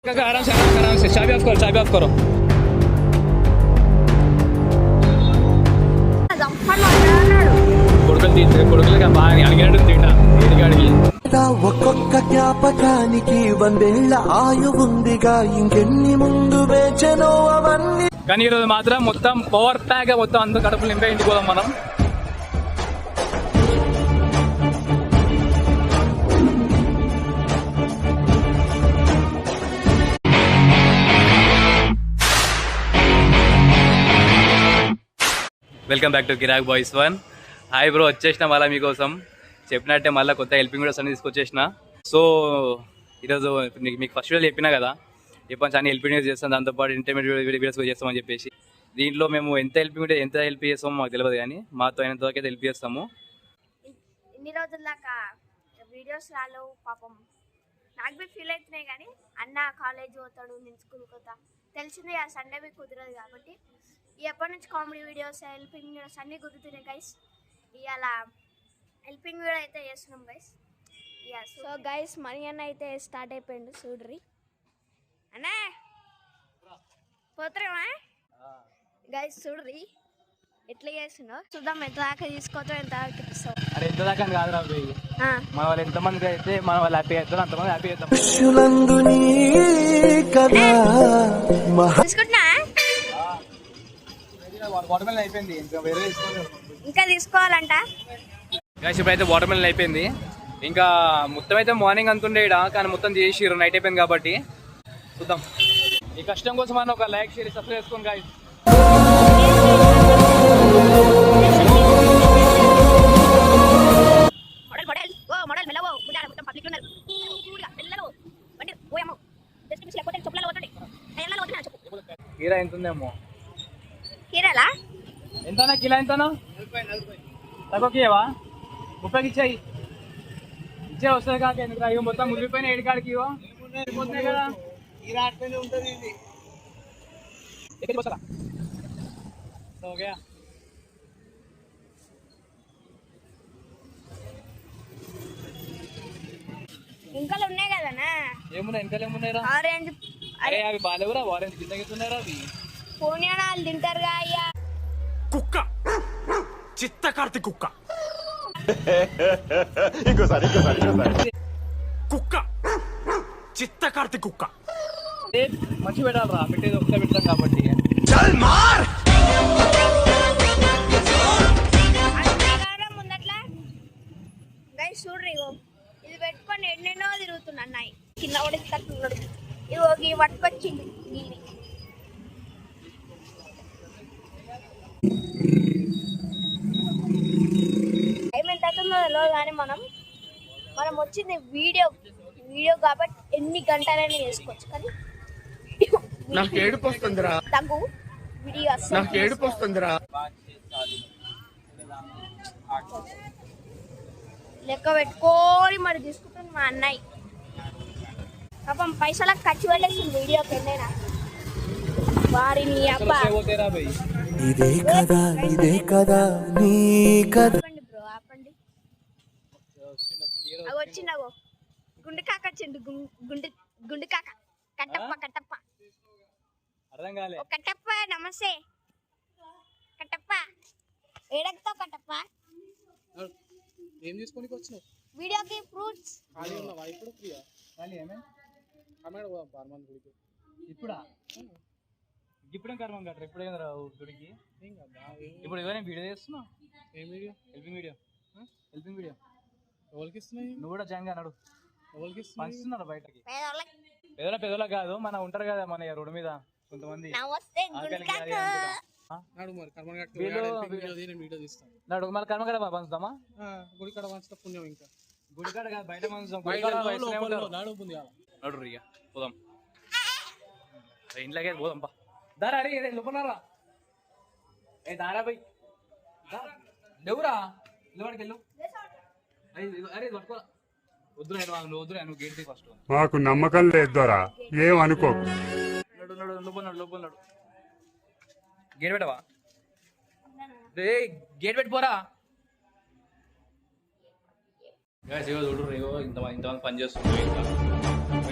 आराम से चाबी ऑफ करो, चाबी ऑफ करो। కొడుకులకి బాగా అడిగినట్టు తింటా అడిగి ఒక్కొక్క జ్ఞాపకానికి వందేళ్ల ఆయువుందిగా ఇంకెన్ని ముందు వేచనో అవన్నీ. కానీ ఈరోజు మాత్రం మొత్తం పవర్ ప్యాక్ మొత్తం అందరూ కడుపులు నింపే ఇంటికి పోదాం మనం. Welcome back to Kiraak boys one. Hi bro, వచ్చేసిన మళ్ళీ మీకోసం చెప్పినట్టే మళ్ళీ కొత్త హెల్పింగ్ వీడియోస్ అన్ని తీసుకొచ్చేసిన. సో ఈరోజు మీకు ఫస్ట్ వీడియో చెప్పినా కదా, ఎప్పటి చాలా హెల్పింగ్ వీడియోస్ చేస్తాం, దాంతోపాటు ఇంటర్మీడియట్ వీడియోస్ చేస్తామని చెప్పేసి. దీంట్లో మేము ఎంత హెల్ప్ చేస్తామో మాకు తెలియదు, కానీ మాతో అయినంత వరకు అయితే హెల్ప్ చేస్తాము. ఇన్ని రోజుల దాకా వీడియోస్ రాలేవు పాపం, నాకు బి ఫీల్ అవుతున్నాయి. కానీ అన్న కాలేజ్ పోతాడు, నేను స్కూల్కి పోతా, తెలిసింది ఆ సండే బి కుదరదు. కాబట్టి ఎప్పటి నుంచి కామెడీ వీడియోస్, హెల్పింగ్ వీడియోస్ అన్నీ కుదురుతున్నాయి గైస్. ఇవాళ హెల్పింగ్ వీడియో అయితే చేస్తున్నాం గైస్. సో గైస్ మనీ అన్న అయితే స్టార్ట్ అయిపోయింది, చూడ్రి అన్నా పోతారేమా గైస్, చూడ్రి ఎట్లా చేస్తున్నావు, చూద్దాం ఎంత దాకా తీసుకోవచ్చో ఎంత దాకా ఇప్పిస్తావు. అరే ఎంత దాకా కాదు రా, మన వాళ్ళు ఎంతమంది అయితే మన వాళ్ళు హ్యాపీ అవుతారు అంతమంది హ్యాపీ అవుతాం. తీసుకుంటున్నా వాటర్ మెలన్ అయిపోయింది, ఇంకా వేరే ఇంకా తీసుకోవాలంట గైస్. ఇప్పుడైతే వాటర్ మెలన్ అయిపోయింది, ఇంకా మొత్తం అయితే మార్నింగ్ అంతుండే ఇక్కడ, కానీ మొత్తం చేసిర్రు నైట్ అయిపోయింది కాబట్టి. చూద్దాం, ఈ కష్టం కోసం అని ఒక లైక్ షేర్ సబ్స్క్రైబ్ చేసుకోండి గైస్. కీరా ఎంత ఉందేమో, కీరాలా ఎంతనా కిలో ఎంతనా? తక్కువకి ఇవ్వవా? 30కి ఇచ్చాయి, ఇచ్చే వస్తుంది కాక ఎందుకు ఇవి మొత్తం మురిగిపోయిన ఏడు కాడికి ఇవ్వపోతున్నాయి కదా. ఓకే ఇంకా ఉన్నాయి కదనా? ఏమున్నాయి ఇంకా ఏమున్నాయి రా? ఆరెంజ్. అరే అవి బాగాలేవురా, ఆరెంజ్ కింద కింద అవి పోనీయాలు తింటారుగా అయ్యా. కుక్క చిత్త కార్తి కుక్క కుక్క చిత్త కార్తి కుక్క మంచి పెట్టాలరా, పెట్టేది ఒకటే పెడతాం కాబట్టి. ముందట్లా గైస్ చూడ్రి, ఇది పెట్టుకొని ఎన్నెన్నో తిరుగుతున్నా అన్నాయి కింద పడి తట్టున్నాడు. ఇది పట్టుకొచ్చింది నీళ్ళు. టైం ఎంత అవుతుందో తెలియదు, కానీ మనం వచ్చింది వీడియో కాబట్టి ఎన్ని గంటలైనా చేసుకోవచ్చు. కానీ నాకు ఏడుపు వస్తుందిరా, తగ్గు వీడియో నాకు ఏడుపు వస్తుందిరా. లెక్క పెట్టుకోని మరి తీసుకుంటుంది మా అన్నయ్య. పాపం పైసలకు ఖర్చు పెట్టేసింది వీడియోకి ఎన్నైనా వారిని. అబ్బా ఇదే కదా నీ కథ. బ్రో ఆపండి, అవి వచ్చిండగో గుండు కాక వచ్చిండు. గుండు కాక కట్టప్ప అర్థం కాలే. కట్టప్ప నమస్తే కట్టప్ప, ఏడకుతావు కట్టప్ప? ఏం తీసుకోనికి వచ్చినావు? వీడియోకి ఫ్రూట్స్. ఇప్పుడా? ఇప్పుడు కర్మం కట్టరు, ఇప్పుడు ఏం రావు గుడికి. ఇప్పుడు ఎవరైనా వీడియో చేస్తున్నావు? ఏం వీడియో? Helping video. ఎవరికి ఇస్తున్నాయి? నువ్వు కూడా జంగా నడు. ఎవరికి పంచుతున్నారు బయటకి? పెదల కాదు, మన ఉంటారు కదా మన రోడ్డు మీద కొంతమంది. నడు మన కర్మగడ పంచుతామా? గుడికాడ పంచుతా పుణ్యం. ఇంకా గుడికాడ కాదు, బయట పంచుతాం. నడు ఇక పోదాం, ఇంట్లోకి పోదాం పా. దారా అరే లోపలరా, ఏ దారా బై లేవురా, ఇల్లవాడికి వెళ్ళు. అరే పట్టుకో, వద్దురా వద్దురా, నువ్వు గేట్ దిగి ఫస్ట్. మాకు నమ్మకం లేదురా, ఏమనుకో. లోపల గేట్ పెట్టవా? గేట్ పెట్టిపోరా. చూడు ఇంతమంది పని చేస్తున్నారు.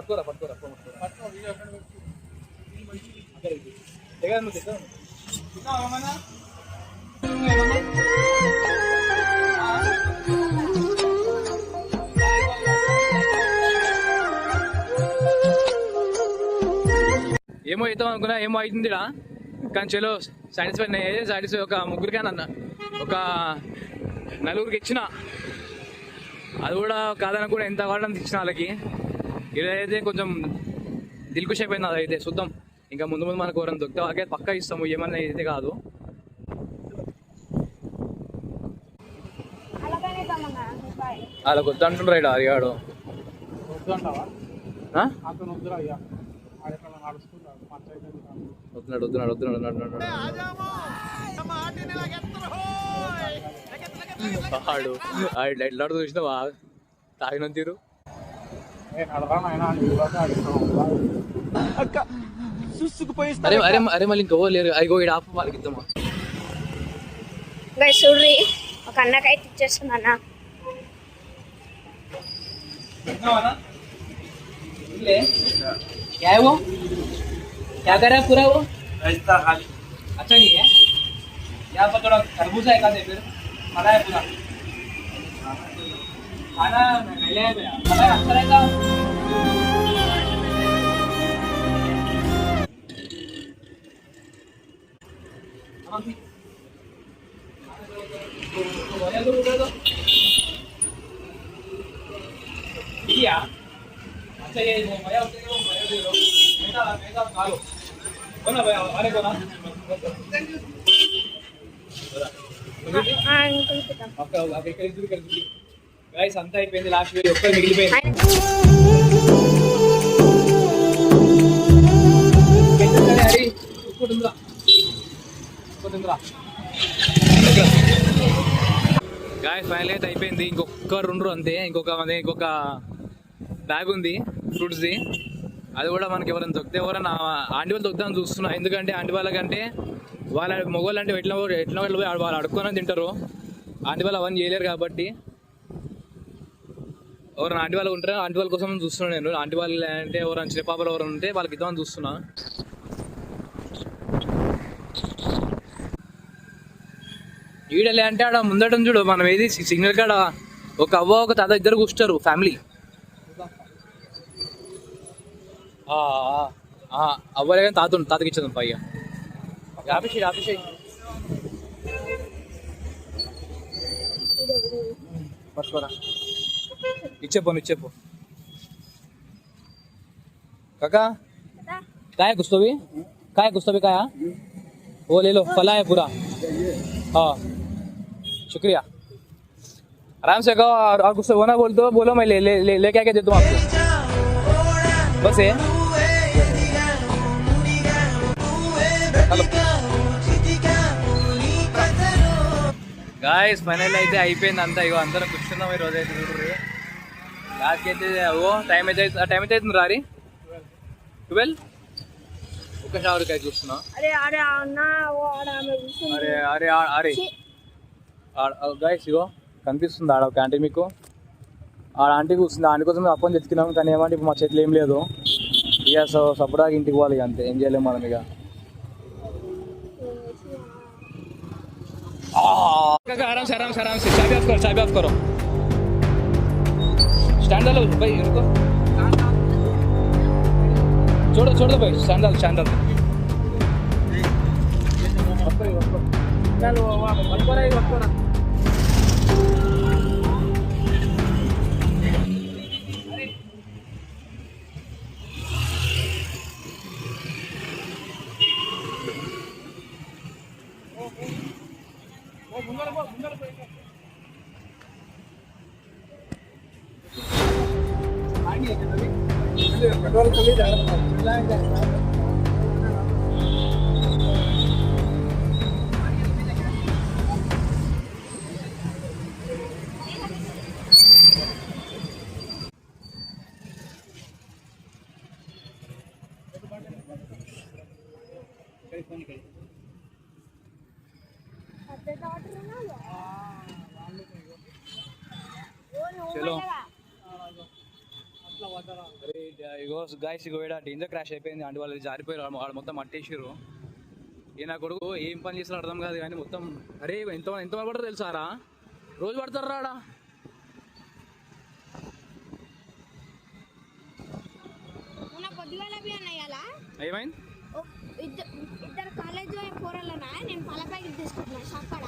పట్టుకోరా పట్టుకోరా ఏమో అవుతాం అనుకున్నా, ఏమో అవుతుందిరా. కానీ చలో సాటిస్ఫై ఒక ముగ్గురికైనా ఒక నలుగురికి ఇచ్చిన, అది కూడా కాదని కూడా ఎంత కావాలని ఇచ్చిన వాళ్ళకి. ఇదైతే కొంచెం దిల్కుష్ అయిపోయింది. అదైతే చూద్దాం, ఇంకా ముందు ముందు మనకు ఎవరైనా దొరికితే వాళ్ళకైతే పక్కా ఇస్తాము, ఏమన్నా అయితే కాదు. అలా కొత్త అంటుండ్రు రైడ్ అడిగాడు. వద్దున్నాడు ఆడు ఎట్లా చూసినావా తాగిన తీరు. అరే అరే అరే మళ్ళీ ఇంకో లేరు. అదిగో ఈడ ఆపు, వాళ్ళకి ఇద్దామా. చూడ్రి ఒక అన్నకైతే ఇచ్చేస్తున్నా అన్న. क्या है वो, क्या कर रहा है पूरा वो? अच्छा नहीं है, यहाँ पर थोड़ा खरबूजा है, फिर मला है पूरा खाना पहले मला अच्छा रहेगा. अच्छा ये भैया होते हैं, भैया दे दो, मेरा खा लो. बोला भैया हमारे को ना అక్కడ కలిసి గైస్ అంతా అయిపోయింది. లాస్ట్ వీడియో ఒక్కరు మిగిలిపోయింది. గాయస్ ఫైనల్ అయితే అయిపోయింది. ఇంకొక రెండు అంతే. ఇంకొక బ్యాగ్ ఉంది ఫ్రూట్స్ది, అది కూడా మనకి ఎవరైనా దొరికితే ఎవరైనా ఆంటీ వాళ్ళు దొరుకుతామని చూస్తున్నా. ఎందుకంటే ఆంటీ వాళ్ళకంటే వాళ్ళ మగవాళ్ళు అంటే ఎట్లా వాళ్ళు అడుక్కొని తింటారు. ఆంటీ వాళ్ళు అవన్నీ చేయలేరు కాబట్టి ఎవరైనా ఆంటీ వాళ్ళు ఉంటారో ఆంటీ వాళ్ళ కోసం చూస్తున్నాను నేను. ఆంటీ వాళ్ళు అంటే ఎవరైనా చిన్న పాపలు ఎవరైనా ఉంటే వాళ్ళకి ఇద్దామని చూస్తున్నా. ఈడలే అంటే ఆడ ముందటం చూడు, మనం ఏది సిగ్నల్ కాడ ఒక అవ్వ ఒక తాత ఇద్దరు కూర్చుంటారు ఫ్యామిలీ. అవ్వలే కానీ తాతకి ఇచ్చేదాం పైగా. ఆఫీస్ పట్టుకోరా, ఇచ్చేపో काका. काय कुछ क्या वो ले लो, फला है पूरा. हाँ शुक्रिया. आराम से कहो और कुछ होना बोल दो, बोलो मैं ले क्या देता हूँ आपको. बस है గాయస్ ఫైనల్ అయితే అయిపోయింది అంతా. ఇగో అందరం కూర్చున్నాం ఈరోజు అయితే. చూడండి లాస్ట్ అయితే ఓ టైం అయితే అవుతుంది రారి 12. ఒక షవర్కి అయితే చూస్తున్నా. అరే గాయస్ ఇగో కనిపిస్తుంది ఆడ ఒక ఆంటీ మీకు. ఆడ ఆంటీ కూర్చుంది. ఆంటీ కోసం అప్పని తెచ్చుకున్నాం, కానీ ఏమంటే ఇప్పుడు మా చేతిలో ఏం లేదు. ఇక సపడాగా ఇంటికి పోవాలి. ఇక అంతే, ఏం చేయలేము మనం ఇక. आराम से चाबी ऑफ करो. स्टैंड डालो भाई, रुको. छोड़ो दो भाई, स्टैंड डालो. चलो वक्को. चलो అరే ఇగో గాయస్ ఇగో ఇక్కడ డేంజర్ క్రాష్ అయిపోయింది అంటే వాళ్ళు జారిపోయారు వాళ్ళు మొత్తం మట్టేసారు. ఈ నా కొడుకు ఏం పని చేస్తారో అర్థం కాదు కానీ మొత్తం అరే ఎంతమంది పడతారో తెలుసారా? రోజు పడతారా ఆడ? పొద్దుగాల అన్నయ్యాలా ఏమైంది? ఇద్దరు కాలేజ్ పోరాలనా నేను పాల ప్యాకెట్ తీసుకుంటున్నా అక్కడ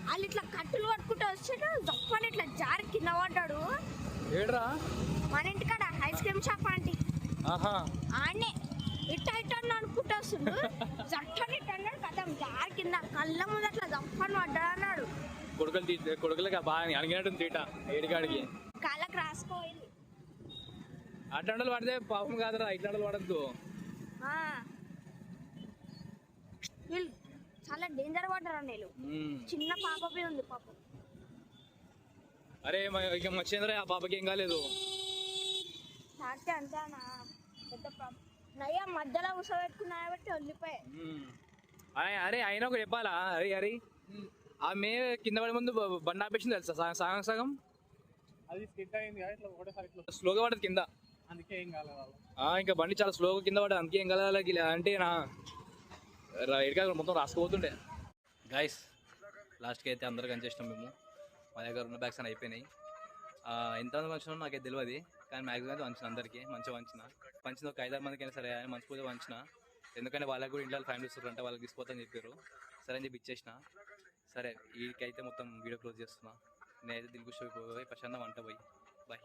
వాళ్ళు ఇట్లా కట్టులు పట్టుకుంటూ వచ్చాడు దప్పని ఇట్లా జారి కింద పడ్డాడు. ఏడ్రా? మన ఇంటికాడ ఐస్ క్రీమ్ షాప్ ఆంటీ ఆడనే ఇట్ట అనుకుంటూ వస్తుండు జట్టని ఇట్ట అన్నాడు కదా జారి కింద కళ్ళ ముందు అట్లా దప్పని పడ్డాడు అన్నాడు. కొడుకులకి బాగా అడిగినట్టు తీట ఏడికాడికి కాళ్ళకి రాసుకోవాలి. అట్లాంటి పడితే పాపం కాదురా, ఇట్లాంటి పడద్దు. వీళ్ళు చాలా డేంజర్ పడ్డారు అన్నయ్యలు. చిన్న పాపపై ఉంది పాపం. అరే ఇక మర్చిందిరా ఆ పాపకి ఏం కాలేదు. తాకితే అంతేనా పెద్ద పాప నయ్యా మధ్యలో కూర్చోబెట్టుకున్నా కాబట్టి వెళ్ళిపోయాయి. అరే అయినా ఒకటి చెప్పాలా? అరే ఆమె కింద పడే ముందు బండి ఆపేసింది తెలుసా? సగం సగం అది స్కిడ్ అయింది ఇట్లా ఒకటేసారి ఇట్లా స్లోగా పడదు కింద, అందుకే ఏం కాలేదు. ఇంకా బండి చాలా స్లోగా కింద పడదు అందుకే ఏం కలగాలి అంటే నా ఎడికా మొత్తం రాసుకుపోతుండే. గైస్ లాస్ట్కి అయితే అందరూ కనిచేసినాం మేము. మా దగ్గర ఉన్న బ్యాగ్స్ అని అయిపోయినాయి. ఎంతమంది పంచినా నాకైతే తెలియదు కానీ మ్యాక్సిమం అయితే వంచిన అందరికీ మంచిగా పంచిన ఒక 5-6 మందికి అయినా సరే ఆయన మంచిపోతే వంచిన. ఎందుకంటే వాళ్ళకి కూడా ఇంట్లో ఫ్యామిలీస్ అంటే వాళ్ళకి తీసుకుపోతాని చెప్పారు. సరే అని చెప్పి ఇచ్చేసిన. సరే వీడికి అయితే మొత్తం వీడియో క్లోజ్ చేస్తున్నా. నేనైతే దిల్ ఖుషి అయిపోయి ప్రశాంతం వంట పోయి బాయ్.